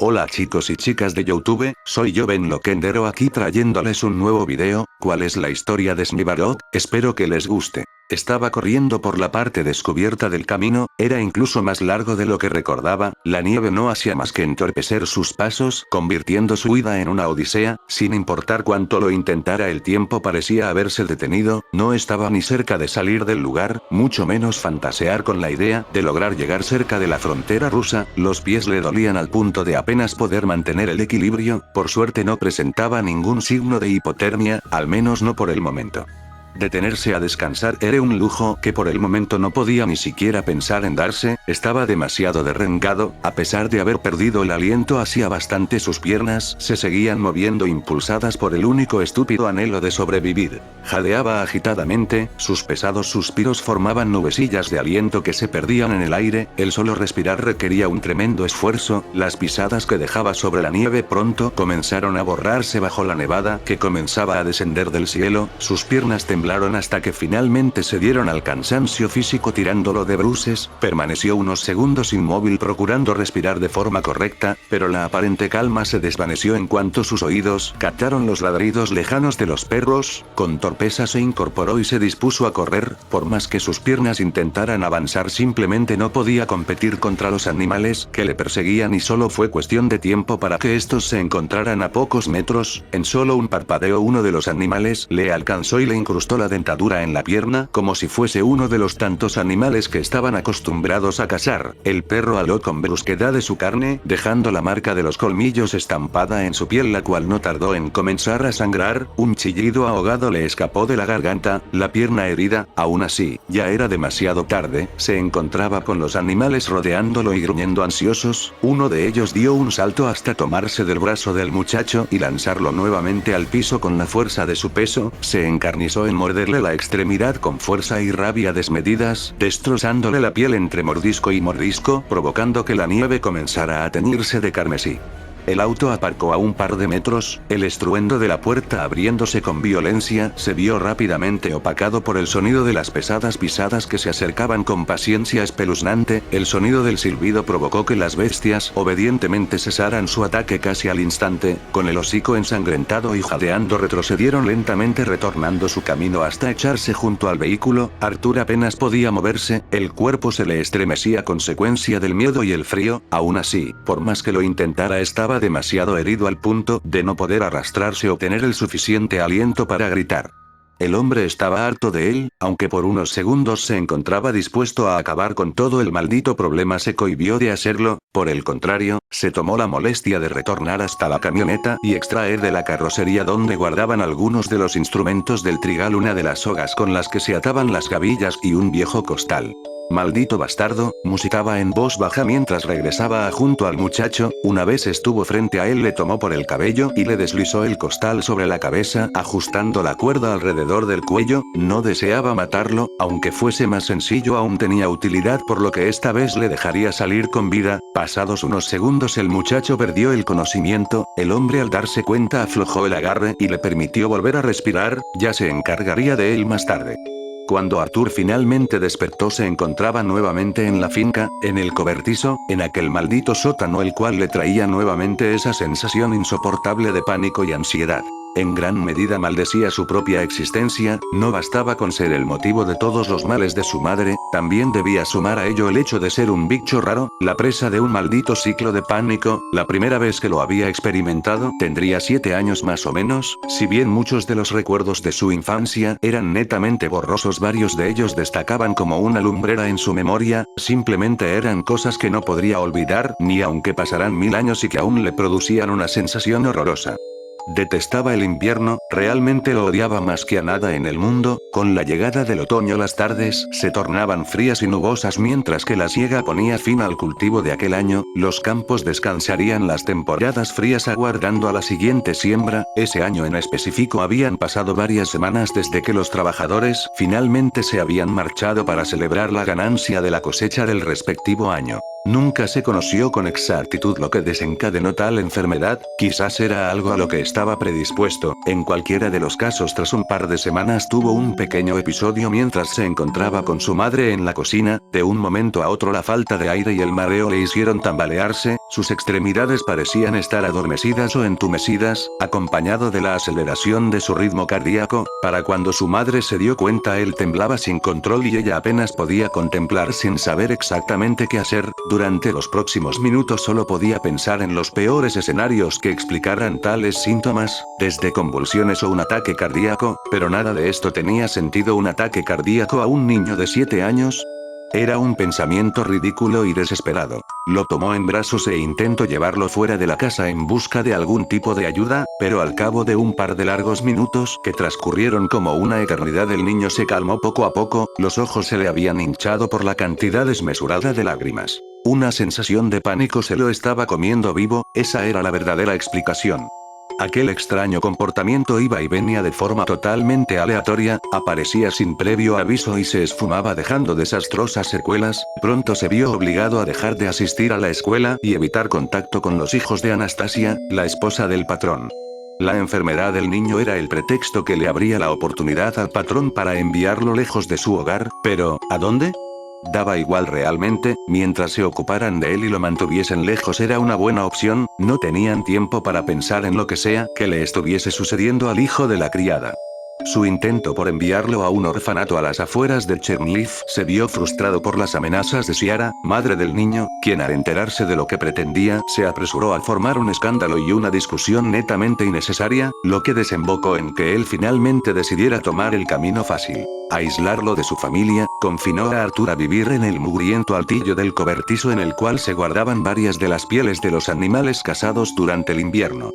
Hola chicos y chicas de YouTube, soy yo Ben Loquendero aquí trayéndoles un nuevo video. ¿Cuál es la historia de Smibarot? Espero que les guste. Estaba corriendo por la parte descubierta del camino, era incluso más largo de lo que recordaba, la nieve no hacía más que entorpecer sus pasos, convirtiendo su huida en una odisea, sin importar cuánto lo intentara el tiempo parecía haberse detenido, no estaba ni cerca de salir del lugar, mucho menos fantasear con la idea de lograr llegar cerca de la frontera rusa, los pies le dolían al punto de apenas poder mantener el equilibrio, por suerte no presentaba ningún signo de hipotermia, al menos no por el momento. Detenerse a descansar era un lujo que por el momento no podía ni siquiera pensar en darse, estaba demasiado derrengado, a pesar de haber perdido el aliento hacía bastante sus piernas se seguían moviendo impulsadas por el único estúpido anhelo de sobrevivir. Jadeaba agitadamente, sus pesados suspiros formaban nubecillas de aliento que se perdían en el aire, el solo respirar requería un tremendo esfuerzo, las pisadas que dejaba sobre la nieve pronto comenzaron a borrarse bajo la nevada que comenzaba a descender del cielo, sus piernas temblaron hasta que finalmente se dieron al cansancio físico tirándolo de bruces, permaneció unos segundos inmóvil procurando respirar de forma correcta, pero la aparente calma se desvaneció en cuanto sus oídos captaron los ladridos lejanos de los perros, con torpeza se incorporó y se dispuso a correr, por más que sus piernas intentaran avanzar simplemente no podía competir contra los animales que le perseguían y solo fue cuestión de tiempo para que estos se encontraran a pocos metros, en solo un parpadeo uno de los animales le alcanzó y le incrustó la dentadura en la pierna como si fuese uno de los tantos animales que estaban acostumbrados a cazar. El perro aló con brusquedad de su carne, dejando la marca de los colmillos estampada en su piel la cual no tardó en comenzar a sangrar, un chillido ahogado le escapó de la garganta, la pierna herida, aún así, ya era demasiado tarde, se encontraba con los animales rodeándolo y gruñendo ansiosos, uno de ellos dio un salto hasta tomarse del brazo del muchacho y lanzarlo nuevamente al piso con la fuerza de su peso, se encarnizó en morderle la extremidad con fuerza y rabia desmedidas, destrozándole la piel entre mordisco y mordisco, provocando que la nieve comenzara a teñirse de carmesí. El auto aparcó a un par de metros, el estruendo de la puerta abriéndose con violencia se vio rápidamente opacado por el sonido de las pesadas pisadas que se acercaban con paciencia espeluznante, el sonido del silbido provocó que las bestias obedientemente cesaran su ataque casi al instante, con el hocico ensangrentado y jadeando retrocedieron lentamente retornando su camino hasta echarse junto al vehículo, Arthur apenas podía moverse, el cuerpo se le estremecía a consecuencia del miedo y el frío, aún así, por más que lo intentara estaba demasiado herido al punto de no poder arrastrarse o tener el suficiente aliento para gritar. El hombre estaba harto de él, aunque por unos segundos se encontraba dispuesto a acabar con todo el maldito problema se cohibió de hacerlo, por el contrario, se tomó la molestia de retornar hasta la camioneta y extraer de la carrocería donde guardaban algunos de los instrumentos del trigal una de las sogas con las que se ataban las gavillas y un viejo costal. Maldito bastardo, musitaba en voz baja mientras regresaba junto al muchacho, una vez estuvo frente a él le tomó por el cabello y le deslizó el costal sobre la cabeza ajustando la cuerda alrededor del cuello, no deseaba matarlo, aunque fuese más sencillo aún tenía utilidad por lo que esta vez le dejaría salir con vida, pasados unos segundos el muchacho perdió el conocimiento, el hombre al darse cuenta aflojó el agarre y le permitió volver a respirar, ya se encargaría de él más tarde. Cuando Arthur finalmente despertó se encontraba nuevamente en la finca, en el cobertizo, en aquel maldito sótano el cual le traía nuevamente esa sensación insoportable de pánico y ansiedad. En gran medida maldecía su propia existencia, no bastaba con ser el motivo de todos los males de su madre, también debía sumar a ello el hecho de ser un bicho raro, la presa de un maldito ciclo de pánico, la primera vez que lo había experimentado tendría 7 años más o menos, si bien muchos de los recuerdos de su infancia eran netamente borrosos varios de ellos destacaban como una lumbrera en su memoria, simplemente eran cosas que no podría olvidar, ni aunque pasaran 1000 años y que aún le producían una sensación horrorosa. Detestaba el invierno, realmente lo odiaba más que a nada en el mundo, con la llegada del otoño las tardes se tornaban frías y nubosas mientras que la siega ponía fin al cultivo de aquel año, los campos descansarían las temporadas frías aguardando a la siguiente siembra, ese año en específico habían pasado varias semanas desde que los trabajadores finalmente se habían marchado para celebrar la ganancia de la cosecha del respectivo año. Nunca se conoció con exactitud lo que desencadenó tal enfermedad, quizás era algo a lo que estaba predispuesto, en cualquiera de los casos tras un par de semanas tuvo un pequeño episodio mientras se encontraba con su madre en la cocina, de un momento a otro la falta de aire y el mareo le hicieron tambalearse, Sus extremidades parecían estar adormecidas o entumecidas, acompañado de la aceleración de su ritmo cardíaco. Para cuando su madre se dio cuenta, él temblaba sin control y ella apenas podía contemplar sin saber exactamente qué hacer. Durante los próximos minutos solo podía pensar en los peores escenarios que explicaran tales síntomas, desde convulsiones o un ataque cardíaco, pero nada de esto tenía sentido. ¿Un ataque cardíaco a un niño de 7 años? Era un pensamiento ridículo y desesperado. Lo tomó en brazos e intentó llevarlo fuera de la casa en busca de algún tipo de ayuda, pero al cabo de un par de largos minutos que transcurrieron como una eternidad, el niño se calmó poco a poco, los ojos se le habían hinchado por la cantidad desmesurada de lágrimas. Una sensación de pánico se lo estaba comiendo vivo, esa era la verdadera explicación. Aquel extraño comportamiento iba y venía de forma totalmente aleatoria, aparecía sin previo aviso y se esfumaba dejando desastrosas secuelas. Pronto se vio obligado a dejar de asistir a la escuela y evitar contacto con los hijos de Anastasia, la esposa del patrón. La enfermedad del niño era el pretexto que le abría la oportunidad al patrón para enviarlo lejos de su hogar, pero ¿a dónde? Daba igual realmente, mientras se ocuparan de él y lo mantuviesen lejos era una buena opción. No tenían tiempo para pensar en lo que sea que le estuviese sucediendo al hijo de la criada. Su intento por enviarlo a un orfanato a las afueras de Chernihiv se vio frustrado por las amenazas de Ciara, madre del niño, quien al enterarse de lo que pretendía, se apresuró a formar un escándalo y una discusión netamente innecesaria, lo que desembocó en que él finalmente decidiera tomar el camino fácil. Aislarlo de su familia, confinó a Arthur a vivir en el mugriento altillo del cobertizo en el cual se guardaban varias de las pieles de los animales cazados durante el invierno.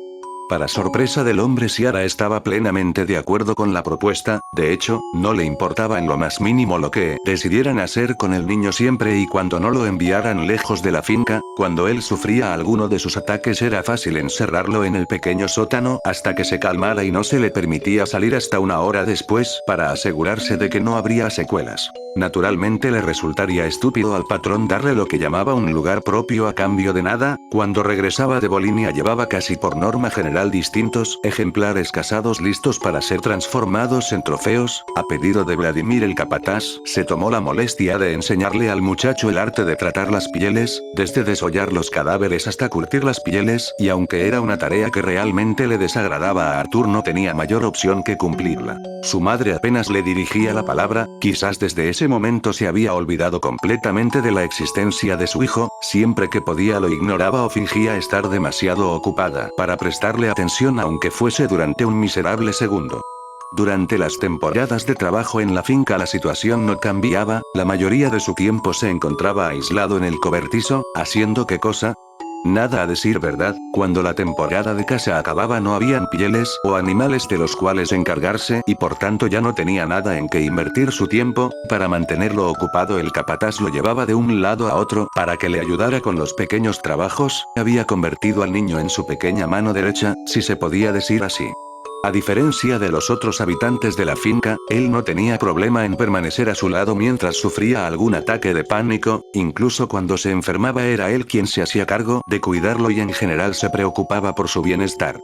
Para sorpresa del hombre, Ciara estaba plenamente de acuerdo con la propuesta. De hecho, no le importaba en lo más mínimo lo que decidieran hacer con el niño siempre y cuando no lo enviaran lejos de la finca. Cuando él sufría alguno de sus ataques era fácil encerrarlo en el pequeño sótano hasta que se calmara y no se le permitía salir hasta una hora después para asegurarse de que no habría secuelas. Naturalmente le resultaría estúpido al patrón darle lo que llamaba un lugar propio a cambio de nada. Cuando regresaba de Volinia llevaba casi por norma general distintos ejemplares cazados listos para ser transformados en trofeos. A pedido de Vladimir el capataz, se tomó la molestia de enseñarle al muchacho el arte de tratar las pieles, desde desollar los cadáveres hasta curtir las pieles, y aunque era una tarea que realmente le desagradaba a Arthur, no tenía mayor opción que cumplirla. Su madre apenas le dirigía la palabra, quizás desde ese momento se había olvidado completamente de la existencia de su hijo. Siempre que podía lo ignoraba o fingía estar demasiado ocupada para prestarle atención, aunque fuese durante un miserable segundo. Durante las temporadas de trabajo en la finca la situación no cambiaba, la mayoría de su tiempo se encontraba aislado en el cobertizo, ¿haciendo qué cosa? Nada, a decir verdad. Cuando la temporada de caza acababa no habían pieles o animales de los cuales encargarse y por tanto ya no tenía nada en que invertir su tiempo. Para mantenerlo ocupado el capataz lo llevaba de un lado a otro para que le ayudara con los pequeños trabajos. Había convertido al niño en su pequeña mano derecha, si se podía decir así. A diferencia de los otros habitantes de la finca, él no tenía problema en permanecer a su lado mientras sufría algún ataque de pánico. Incluso cuando se enfermaba era él quien se hacía cargo de cuidarlo y en general se preocupaba por su bienestar.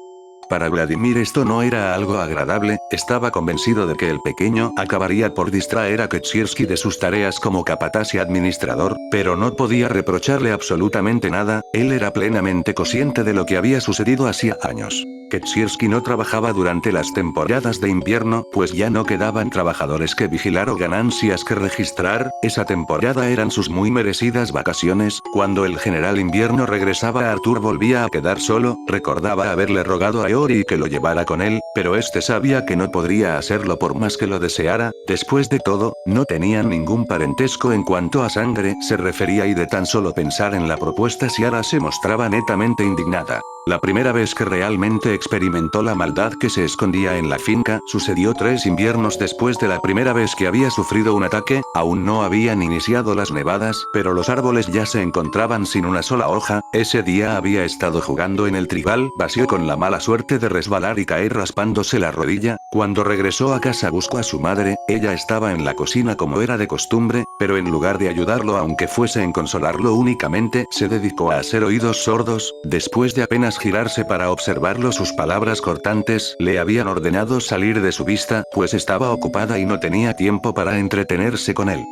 Para Vladimir esto no era algo agradable. Estaba convencido de que el pequeño acabaría por distraer a Ketsiersky de sus tareas como capataz y administrador, pero no podía reprocharle absolutamente nada. Él era plenamente consciente de lo que había sucedido hacía años. Ketsiersky no trabajaba durante las temporadas de invierno, pues ya no quedaban trabajadores que vigilar o ganancias que registrar. Esa temporada eran sus muy merecidas vacaciones. Cuando el general invierno regresaba, Arthur volvía a quedar solo. Recordaba haberle rogado a Eori que lo llevara con él, pero este sabía que no podría hacerlo por más que lo deseara. Después de todo, no tenían ningún parentesco en cuanto a sangre se refería, y de tan solo pensar en la propuesta Ciara se mostraba netamente indignada. La primera vez que realmente experimentó la maldad que se escondía en la finca sucedió 3 inviernos después de la primera vez que había sufrido un ataque. Aún no habían iniciado las nevadas, pero los árboles ya se encontraban sin una sola hoja. Ese día había estado jugando en el trigal vacío con la mala suerte de resbalar y caer raspándose la rodilla. Cuando regresó a casa buscó a su madre. Ella estaba en la cocina como era de costumbre, pero en lugar de ayudarlo aunque fuese en consolarlo únicamente, se dedicó a hacer oídos sordos. Después de apenas girarse para observarlo, sus palabras cortantes le habían ordenado salir de su vista, pues estaba ocupada y no tenía tiempo para entretenerse con él.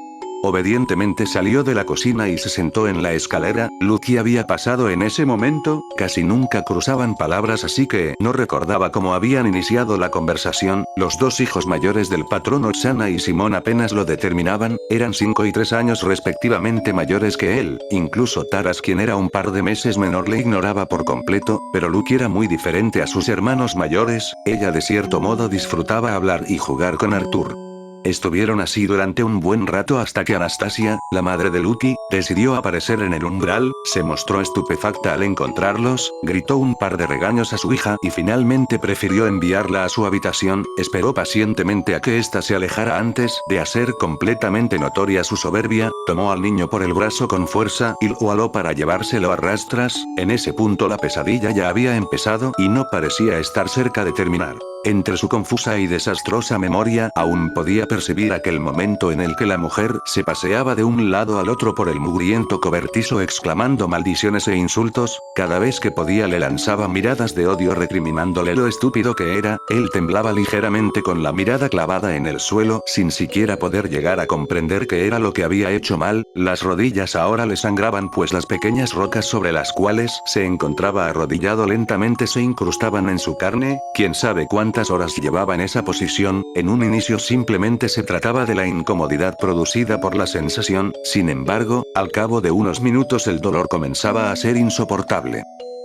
Obedientemente salió de la cocina y se sentó en la escalera. ¿Qué había pasado en ese momento? Casi nunca cruzaban palabras, así que no recordaba cómo habían iniciado la conversación. Los dos hijos mayores del patrón, Oksana y Simón, apenas lo determinaban, eran 5 y 3 años respectivamente mayores que él. Incluso Taras, quien era un par de meses menor, le ignoraba por completo, pero Luke era muy diferente a sus hermanos mayores. Ella de cierto modo disfrutaba hablar y jugar con Arthur. Estuvieron así durante un buen rato hasta que Anastasia, la madre de Lucky, decidió aparecer en el umbral. Se mostró estupefacta al encontrarlos, gritó un par de regaños a su hija y finalmente prefirió enviarla a su habitación. Esperó pacientemente a que ésta se alejara antes de hacer completamente notoria su soberbia. Tomó al niño por el brazo con fuerza y lo aló para llevárselo a rastras. En ese punto la pesadilla ya había empezado y no parecía estar cerca de terminar. Entre su confusa y desastrosa memoria, aún podía percibir aquel momento en el que la mujer se paseaba de un lado al otro por el mugriento cobertizo exclamando maldiciones e insultos. Cada vez que podía le lanzaba miradas de odio recriminándole lo estúpido que era. Él temblaba ligeramente con la mirada clavada en el suelo, sin siquiera poder llegar a comprender qué era lo que había hecho mal. Las rodillas ahora le sangraban, pues las pequeñas rocas sobre las cuales se encontraba arrodillado lentamente se incrustaban en su carne. Quién sabe cuántas horas llevaba en esa posición. En un inicio simplemente se trataba de la incomodidad producida por la sensación. Sin embargo, al cabo de unos minutos el dolor comenzaba a ser insoportable.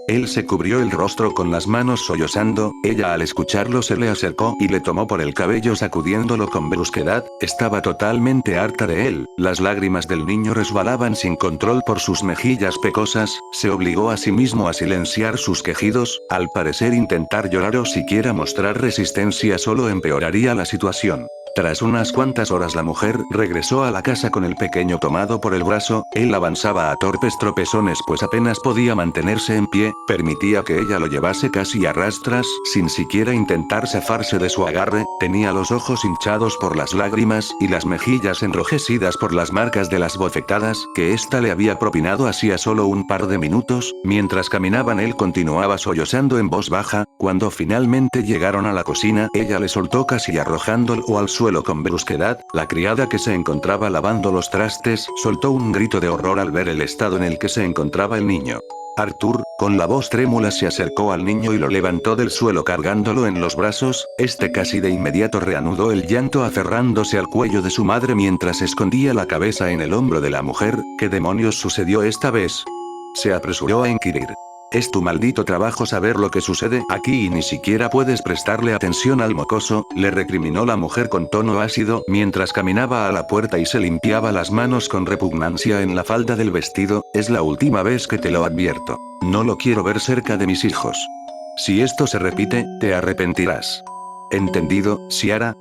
Él se cubrió el rostro con las manos sollozando. Ella, al escucharlo, se le acercó y le tomó por el cabello sacudiéndolo con brusquedad. Estaba totalmente harta de él. Las lágrimas del niño resbalaban sin control por sus mejillas pecosas. Se obligó a sí mismo a silenciar sus quejidos. Al parecer, intentar llorar o siquiera mostrar resistencia solo empeoraría la situación. Tras unas cuantas horas la mujer regresó a la casa con el pequeño tomado por el brazo. Él avanzaba a torpes tropezones pues apenas podía mantenerse en pie. Permitía que ella lo llevase casi a rastras, sin siquiera intentar zafarse de su agarre. Tenía los ojos hinchados por las lágrimas y las mejillas enrojecidas por las marcas de las bofetadas que ésta le había propinado hacía solo un par de minutos. Mientras caminaban él continuaba sollozando en voz baja. Cuando finalmente llegaron a la cocina, ella le soltó casi arrojándolo al suelo con brusquedad. La criada, que se encontraba lavando los trastes, soltó un grito de horror al ver el estado en el que se encontraba el niño. Arthur, con la voz trémula, se acercó al niño y lo levantó del suelo cargándolo en los brazos. Este casi de inmediato reanudó el llanto aferrándose al cuello de su madre mientras escondía la cabeza en el hombro de la mujer. ¿Qué demonios sucedió esta vez?, se apresuró a inquirir. Es tu maldito trabajo saber lo que sucede aquí y ni siquiera puedes prestarle atención al mocoso, le recriminó la mujer con tono ácido mientras caminaba a la puerta y se limpiaba las manos con repugnancia en la falda del vestido. Es la última vez que te lo advierto. No lo quiero ver cerca de mis hijos. Si esto se repite, te arrepentirás. ¿Entendido, Ciara?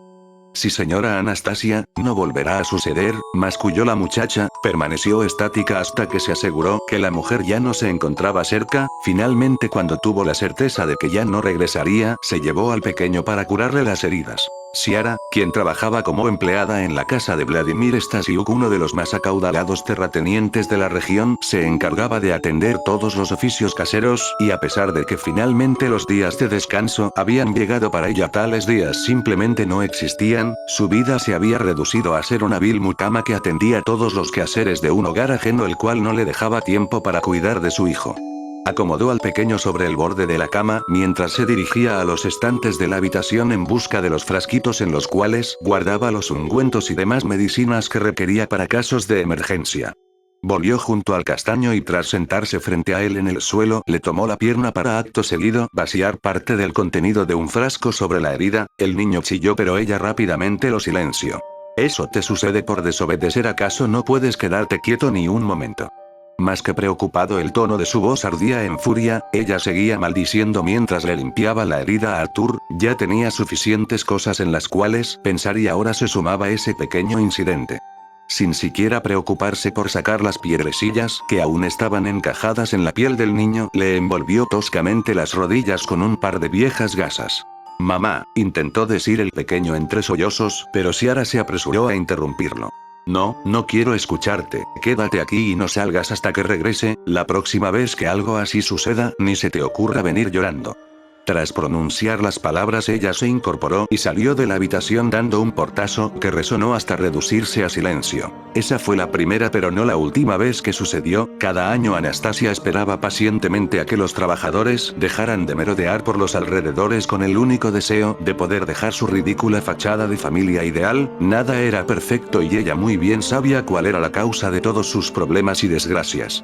Sí, señora Anastasia, no volverá a suceder, masculló la muchacha. Permaneció estática hasta que se aseguró que la mujer ya no se encontraba cerca. Finalmente, cuando tuvo la certeza de que ya no regresaría, se llevó al pequeño para curarle las heridas. Ciara, quien trabajaba como empleada en la casa de Vladimir Stasiuk, uno de los más acaudalados terratenientes de la región, se encargaba de atender todos los oficios caseros, y a pesar de que finalmente los días de descanso habían llegado para ella, tales días simplemente no existían. Su vida se había reducido a ser una vil mucama que atendía todos los quehaceres de un hogar ajeno, el cual no le dejaba tiempo para cuidar de su hijo. Acomodó al pequeño sobre el borde de la cama mientras se dirigía a los estantes de la habitación en busca de los frasquitos en los cuales guardaba los ungüentos y demás medicinas que requería para casos de emergencia. Volvió junto al castaño y tras sentarse frente a él en el suelo, le tomó la pierna para acto seguido vaciar parte del contenido de un frasco sobre la herida. El niño chilló, pero ella rápidamente lo silenció. ¿Eso te sucede por desobedecer? ¿Acaso no puedes quedarte quieto ni un momento? Más que preocupado, el tono de su voz ardía en furia. Ella seguía maldiciendo mientras le limpiaba la herida a Arthur. Ya tenía suficientes cosas en las cuales pensar y ahora se sumaba ese pequeño incidente. Sin siquiera preocuparse por sacar las piedrecillas que aún estaban encajadas en la piel del niño, le envolvió toscamente las rodillas con un par de viejas gasas. «Mamá», intentó decir el pequeño entre sollozos, pero Ciara se apresuró a interrumpirlo. No, no quiero escucharte, quédate aquí y no salgas hasta que regrese. La próxima vez que algo así suceda, ni se te ocurra venir llorando. Tras pronunciar las palabras ella se incorporó y salió de la habitación dando un portazo que resonó hasta reducirse a silencio. Esa fue la primera pero no la última vez que sucedió. Cada año Anastasia esperaba pacientemente a que los trabajadores dejaran de merodear por los alrededores con el único deseo de poder dejar su ridícula fachada de familia ideal. Nada era perfecto y ella muy bien sabía cuál era la causa de todos sus problemas y desgracias.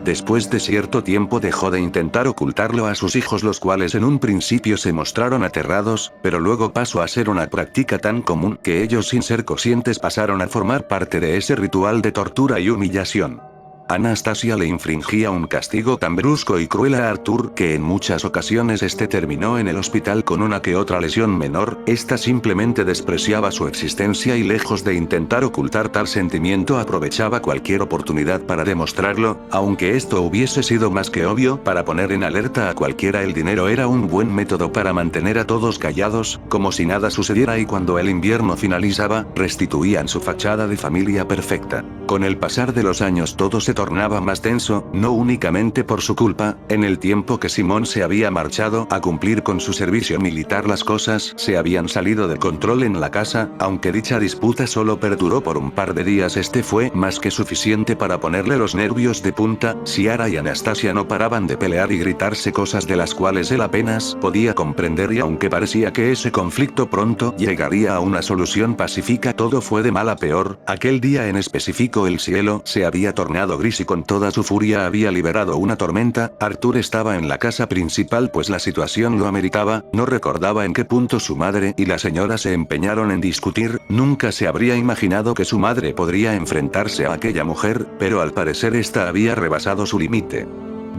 Después de cierto tiempo dejó de intentar ocultarlo a sus hijos, los cuales en un principio se mostraron aterrados, pero luego pasó a ser una práctica tan común que ellos sin ser conscientes pasaron a formar parte de ese ritual de tortura y humillación. Anastasia le infringía un castigo tan brusco y cruel a Arthur que en muchas ocasiones este terminó en el hospital con una que otra lesión menor. Esta simplemente despreciaba su existencia y lejos de intentar ocultar tal sentimiento aprovechaba cualquier oportunidad para demostrarlo, aunque esto hubiese sido más que obvio para poner en alerta a cualquiera. El dinero era un buen método para mantener a todos callados, como si nada sucediera, y cuando el invierno finalizaba, restituían su fachada de familia perfecta. Con el pasar de los años todo se tornaba más tenso, no únicamente por su culpa. En el tiempo que Simón se había marchado a cumplir con su servicio militar, las cosas se habían salido de control en la casa. Aunque dicha disputa solo perduró por un par de días, este fue más que suficiente para ponerle los nervios de punta. Ciara y Anastasia no paraban de pelear y gritarse cosas de las cuales él apenas podía comprender, y aunque parecía que ese conflicto pronto llegaría a una solución pacífica, todo fue de mal a peor. Aquel día en específico el cielo se había tornado gris y con toda su furia había liberado una tormenta. Arthur estaba en la casa principal pues la situación lo ameritaba. No recordaba en qué punto su madre y la señora se empeñaron en discutir. Nunca se habría imaginado que su madre podría enfrentarse a aquella mujer, pero al parecer esta había rebasado su límite.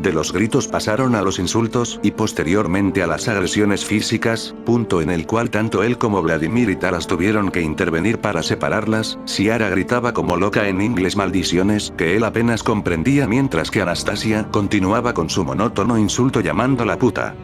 De los gritos pasaron a los insultos y posteriormente a las agresiones físicas, punto en el cual tanto él como Vladimir y Taras tuvieron que intervenir para separarlas. Ciara gritaba como loca en inglés maldiciones que él apenas comprendía, mientras que Anastasia continuaba con su monótono insulto llamándola puta.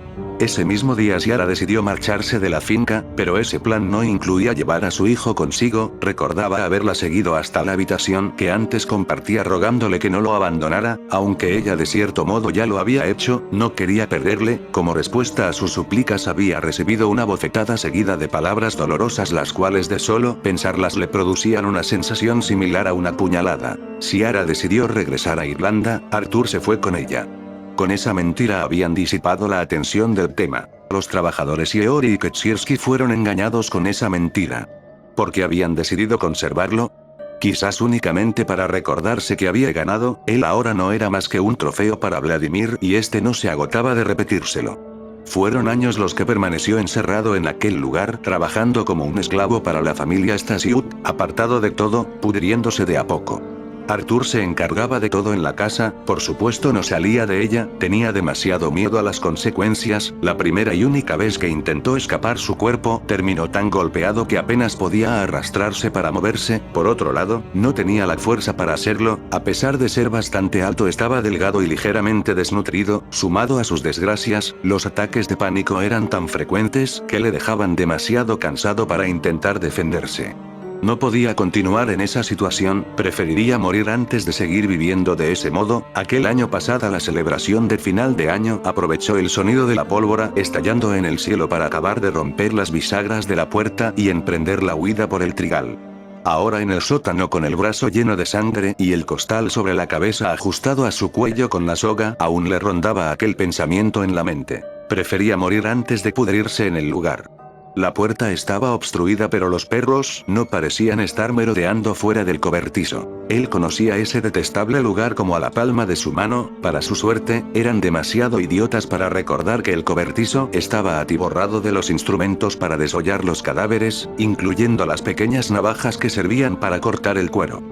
Ese mismo día Ciara decidió marcharse de la finca, pero ese plan no incluía llevar a su hijo consigo. Recordaba haberla seguido hasta la habitación que antes compartía rogándole que no lo abandonara, aunque ella de cierto modo ya lo había hecho. No quería perderle. Como respuesta a sus súplicas había recibido una bofetada seguida de palabras dolorosas, las cuales de solo pensarlas le producían una sensación similar a una puñalada. Ciara decidió regresar a Irlanda. Arthur se fue con ella. Con esa mentira habían disipado la atención del tema. Los trabajadores Yeori y Ketsierski fueron engañados con esa mentira. ¿Por qué habían decidido conservarlo? Quizás únicamente para recordarse que había ganado. Él ahora no era más que un trofeo para Vladimir y este no se agotaba de repetírselo. Fueron años los que permaneció encerrado en aquel lugar, trabajando como un esclavo para la familia Stasiuk, apartado de todo, pudriéndose de a poco. Arthur se encargaba de todo en la casa, por supuesto no salía de ella, tenía demasiado miedo a las consecuencias. La primera y única vez que intentó escapar su cuerpo terminó tan golpeado que apenas podía arrastrarse para moverse. Por otro lado, no tenía la fuerza para hacerlo. A pesar de ser bastante alto, estaba delgado y ligeramente desnutrido. Sumado a sus desgracias, los ataques de pánico eran tan frecuentes que le dejaban demasiado cansado para intentar defenderse. No podía continuar en esa situación, preferiría morir antes de seguir viviendo de ese modo. Aquel año, pasada la celebración de final de año, aprovechó el sonido de la pólvora estallando en el cielo para acabar de romper las bisagras de la puerta y emprender la huida por el trigal. Ahora en el sótano, con el brazo lleno de sangre y el costal sobre la cabeza ajustado a su cuello con la soga, aún le rondaba aquel pensamiento en la mente. Prefería morir antes de pudrirse en el lugar. La puerta estaba obstruida, pero los perros no parecían estar merodeando fuera del cobertizo. Él conocía ese detestable lugar como a la palma de su mano. Para su suerte, eran demasiado idiotas para recordar que el cobertizo estaba atiborrado de los instrumentos para desollar los cadáveres, incluyendo las pequeñas navajas que servían para cortar el cuero.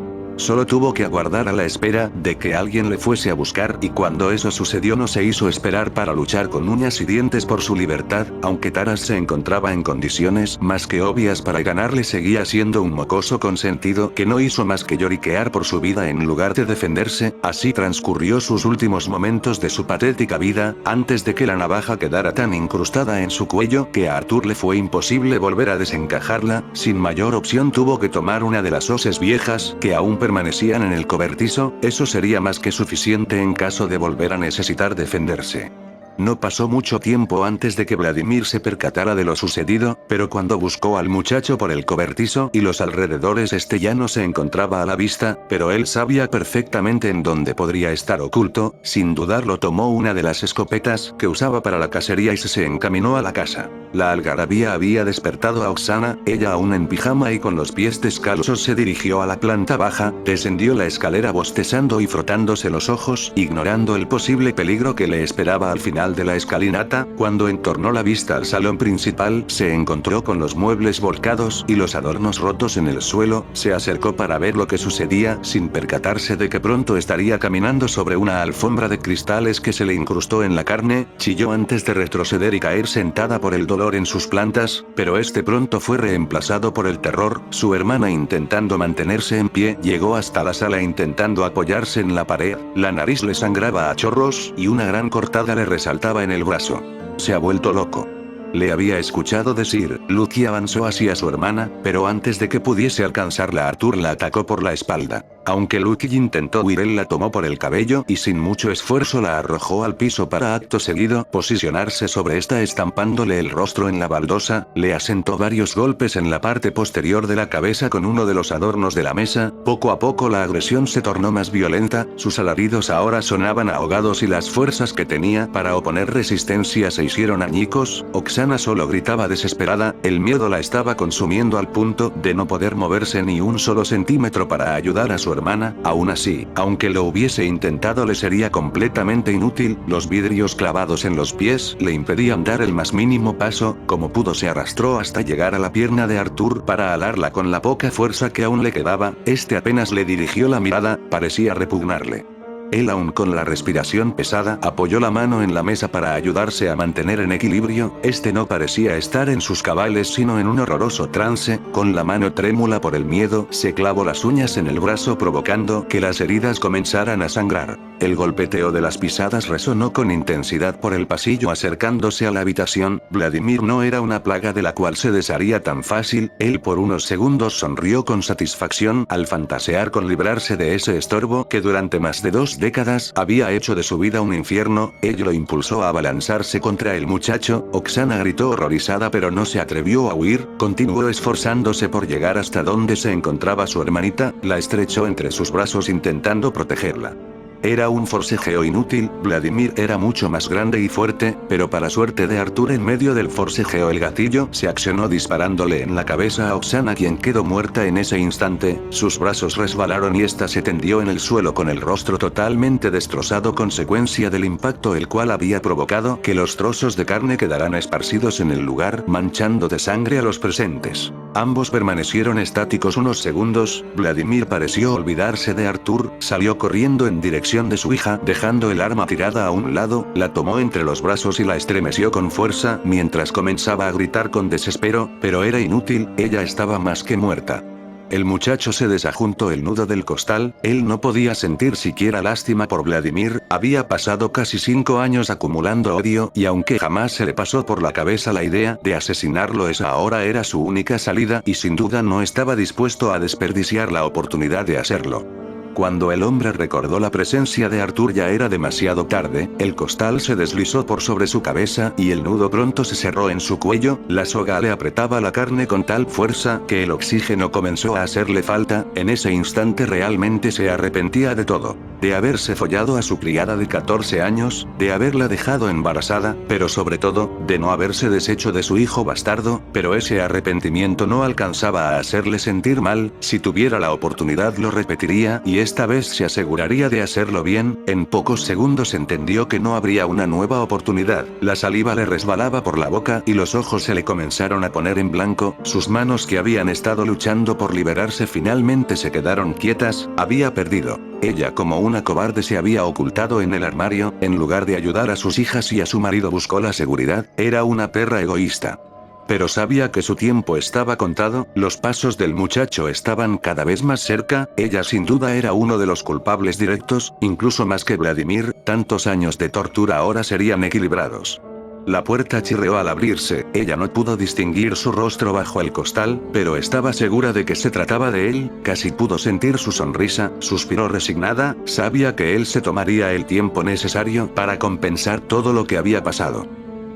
Solo tuvo que aguardar a la espera de que alguien le fuese a buscar, y cuando eso sucedió no se hizo esperar para luchar con uñas y dientes por su libertad. Aunque Taras se encontraba en condiciones más que obvias para ganarle, seguía siendo un mocoso consentido que no hizo más que lloriquear por su vida en lugar de defenderse. Así transcurrió sus últimos momentos de su patética vida, antes de que la navaja quedara tan incrustada en su cuello que a Arthur le fue imposible volver a desencajarla. Sin mayor opción tuvo que tomar una de las hoces viejas que aún permanecían en el cobertizo. Eso sería más que suficiente en caso de volver a necesitar defenderse. No pasó mucho tiempo antes de que Vladimir se percatara de lo sucedido, pero cuando buscó al muchacho por el cobertizo y los alrededores ya no se encontraba a la vista, pero él sabía perfectamente en dónde podría estar oculto, sin dudarlo tomó una de las escopetas que usaba para la cacería y se encaminó a la casa. La algarabía había despertado a Oksana, ella aún en pijama y con los pies descalzos se dirigió a la planta baja, descendió la escalera bostezando y frotándose los ojos, ignorando el posible peligro que le esperaba al final de la escalinata. Cuando entornó la vista al salón principal, se encontró con los muebles volcados y los adornos rotos en el suelo, se acercó para ver lo que sucedía, sin percatarse de que pronto estaría caminando sobre una alfombra de cristales que se le incrustó en la carne, chilló antes de retroceder y caer sentada por el dolor en sus plantas, pero pronto fue reemplazado por el terror. Su hermana, intentando mantenerse en pie, llegó hasta la sala intentando apoyarse en la pared, la nariz le sangraba a chorros, y una gran cortada le resaltaba en el brazo. Se ha vuelto loco. Le había escuchado decir. Lucky avanzó hacia su hermana, pero antes de que pudiese alcanzarla Arthur la atacó por la espalda. Aunque Lucky intentó huir, él la tomó por el cabello y sin mucho esfuerzo la arrojó al piso para acto seguido posicionarse sobre esta estampándole el rostro en la baldosa, le asentó varios golpes en la parte posterior de la cabeza con uno de los adornos de la mesa. Poco a poco la agresión se tornó más violenta, sus alaridos ahora sonaban ahogados y las fuerzas que tenía para oponer resistencia se hicieron añicos. Oksana solo gritaba desesperada, el miedo la estaba consumiendo al punto de no poder moverse ni un solo centímetro para ayudar a su hermana. Aún así, aunque lo hubiese intentado, le sería completamente inútil, los vidrios clavados en los pies le impedían dar el más mínimo paso. Como pudo se arrastró hasta llegar a la pierna de Arthur para alarla con la poca fuerza que aún le quedaba. Apenas le dirigió la mirada, parecía repugnarle. Él, aún con la respiración pesada, apoyó la mano en la mesa para ayudarse a mantener en equilibrio. No parecía estar en sus cabales sino en un horroroso trance. Con la mano trémula por el miedo, se clavó las uñas en el brazo provocando que las heridas comenzaran a sangrar. El golpeteo de las pisadas resonó con intensidad por el pasillo acercándose a la habitación. Vladimir no era una plaga de la cual se desharía tan fácil. Él por unos segundos sonrió con satisfacción al fantasear con librarse de ese estorbo que durante más de 2 décadas había hecho de su vida un infierno. Ello lo impulsó a abalanzarse contra el muchacho. Oksana gritó horrorizada pero no se atrevió a huir, continuó esforzándose por llegar hasta donde se encontraba su hermanita, la estrechó entre sus brazos intentando protegerla. Era un forcejeo inútil. Vladimir era mucho más grande y fuerte, pero para suerte de Arthur, en medio del forcejeo el gatillo se accionó disparándole en la cabeza a Oksana, quien quedó muerta en ese instante. Sus brazos resbalaron y esta se tendió en el suelo con el rostro totalmente destrozado, consecuencia del impacto el cual había provocado que los trozos de carne quedaran esparcidos en el lugar, manchando de sangre a los presentes. Ambos permanecieron estáticos unos segundos. Vladimir pareció olvidarse de Arthur, salió corriendo en dirección de su hija, dejando el arma tirada a un lado, la tomó entre los brazos y la estremeció con fuerza, mientras comenzaba a gritar con desespero, pero era inútil, ella estaba más que muerta. El muchacho se desajuntó el nudo del costal, él no podía sentir siquiera lástima por Vladimir, había pasado casi 5 años acumulando odio, y aunque jamás se le pasó por la cabeza la idea de asesinarlo, esa ahora era su única salida, y sin duda no estaba dispuesto a desperdiciar la oportunidad de hacerlo. Cuando el hombre recordó la presencia de Arthur ya era demasiado tarde, el costal se deslizó por sobre su cabeza y el nudo pronto se cerró en su cuello, la soga le apretaba la carne con tal fuerza que el oxígeno comenzó a hacerle falta. En ese instante realmente se arrepentía de todo, de haberse follado a su criada de 14 años, de haberla dejado embarazada, pero sobre todo, de no haberse deshecho de su hijo bastardo, pero ese arrepentimiento no alcanzaba a hacerle sentir mal. Si tuviera la oportunidad lo repetiría y esta vez se aseguraría de hacerlo bien. En pocos segundos entendió que no habría una nueva oportunidad, la saliva le resbalaba por la boca y los ojos se le comenzaron a poner en blanco, sus manos que habían estado luchando por liberarse finalmente se quedaron quietas, había perdido. Ella como una cobarde se había ocultado en el armario, en lugar de ayudar a sus hijas y a su marido buscó la seguridad, era una perra egoísta. Pero sabía que su tiempo estaba contado, los pasos del muchacho estaban cada vez más cerca, ella sin duda era uno de los culpables directos, incluso más que Vladimir, tantos años de tortura ahora serían equilibrados. La puerta chirrió al abrirse, ella no pudo distinguir su rostro bajo el costal, pero estaba segura de que se trataba de él, casi pudo sentir su sonrisa, suspiró resignada, sabía que él se tomaría el tiempo necesario para compensar todo lo que había pasado.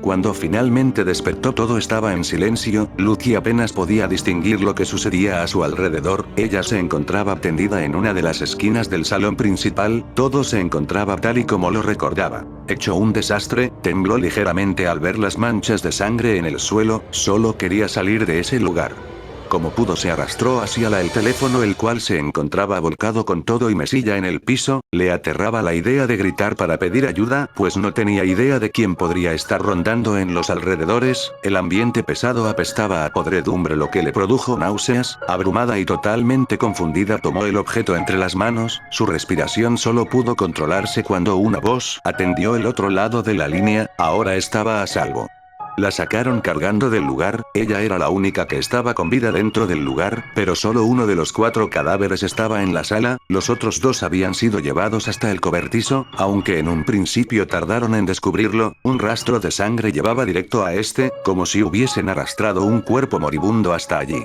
Cuando finalmente despertó todo estaba en silencio, Lucky apenas podía distinguir lo que sucedía a su alrededor, ella se encontraba tendida en una de las esquinas del salón principal, todo se encontraba tal y como lo recordaba. Hecho un desastre, tembló ligeramente al ver las manchas de sangre en el suelo, solo quería salir de ese lugar. Como pudo se arrastró hacia el teléfono el cual se encontraba volcado con todo y mesilla en el piso, le aterraba la idea de gritar para pedir ayuda, pues no tenía idea de quién podría estar rondando en los alrededores, el ambiente pesado apestaba a podredumbre lo que le produjo náuseas, abrumada y totalmente confundida tomó el objeto entre las manos, su respiración solo pudo controlarse cuando una voz atendió el otro lado de la línea, ahora estaba a salvo. La sacaron cargando del lugar, ella era la única que estaba con vida dentro del lugar, pero solo uno de los 4 cadáveres estaba en la sala, los otros 2 habían sido llevados hasta el cobertizo, aunque en un principio tardaron en descubrirlo, un rastro de sangre llevaba directo a este, como si hubiesen arrastrado un cuerpo moribundo hasta allí.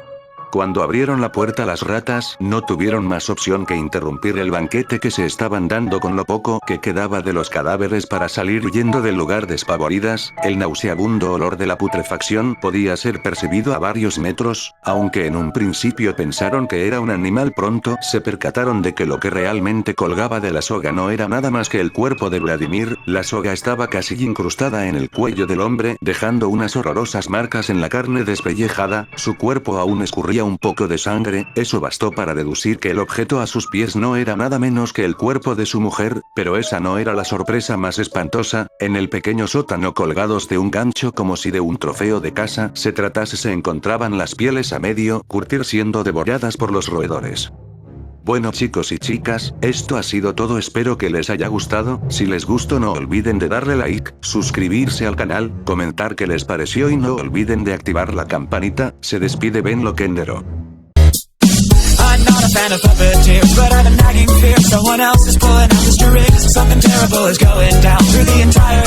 Cuando abrieron la puerta las ratas no tuvieron más opción que interrumpir el banquete que se estaban dando con lo poco que quedaba de los cadáveres para salir huyendo del lugar despavoridas, el nauseabundo olor de la putrefacción podía ser percibido a varios metros, aunque en un principio pensaron que era un animal pronto se percataron de que lo que realmente colgaba de la soga no era nada más que el cuerpo de Vladimir, la soga estaba casi incrustada en el cuello del hombre dejando unas horrorosas marcas en la carne despellejada, su cuerpo aún escurría un poco de sangre, eso bastó para deducir que el objeto a sus pies no era nada menos que el cuerpo de su mujer, pero esa no era la sorpresa más espantosa, en el pequeño sótano colgados de un gancho como si de un trofeo de caza se tratase se encontraban las pieles a medio curtir siendo devoradas por los roedores. Bueno chicos y chicas, esto ha sido todo, espero que les haya gustado, si les gustó no olviden de darle like, suscribirse al canal, comentar qué les pareció y no olviden de activar la campanita, se despide Ben Loquendero. I'm not a fan of puppeteers, but I have a nagging fear someone else is pulling out the strings. Something terrible is going down through the entire